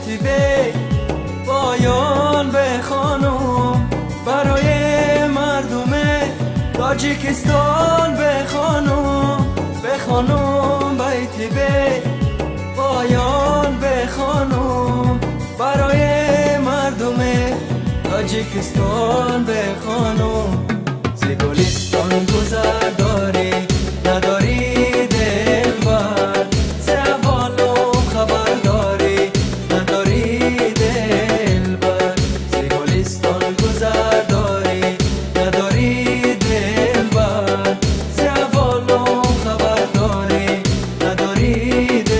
بیتی به پایان به خانم، برای مردم تاجیکستان به خانم بیتی به پایان به خانم، برای مردم تاجیکستان به خانم. ز گلستان گذر داری نداری دلبر، ز احوالم خبر داری نداری دلبر، ز گلستان گذر داری نداری دلبر، ز احوالم خبر داری نداری دلبر.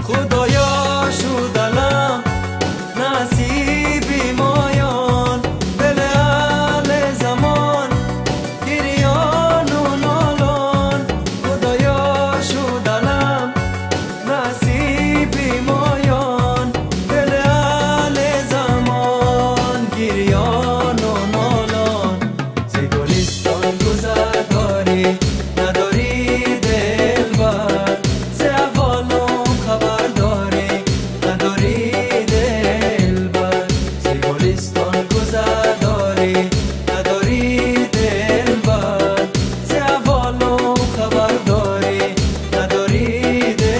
خدایا شدلم نصیبی مایان، دل اهل زمان گریان و نالان. خدایا شدلم نصیبی مایان، دل اهل زمان گریان و نالان. ز گلستان گذر داری نداری دلبر، ز احوالم خبر داری نداری دلبر، ز گلستان گذر داری نداری دلبر، ز احوالم خبر داری نداری دلبر.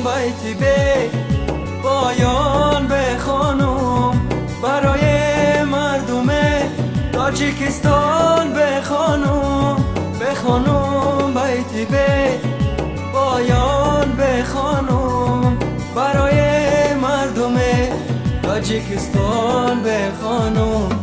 بیتی به پایان به خانم، برای مردم تاجیکستان به خانم بیتی به پایان به خانم، برای مردم تاجیکستان به خانم.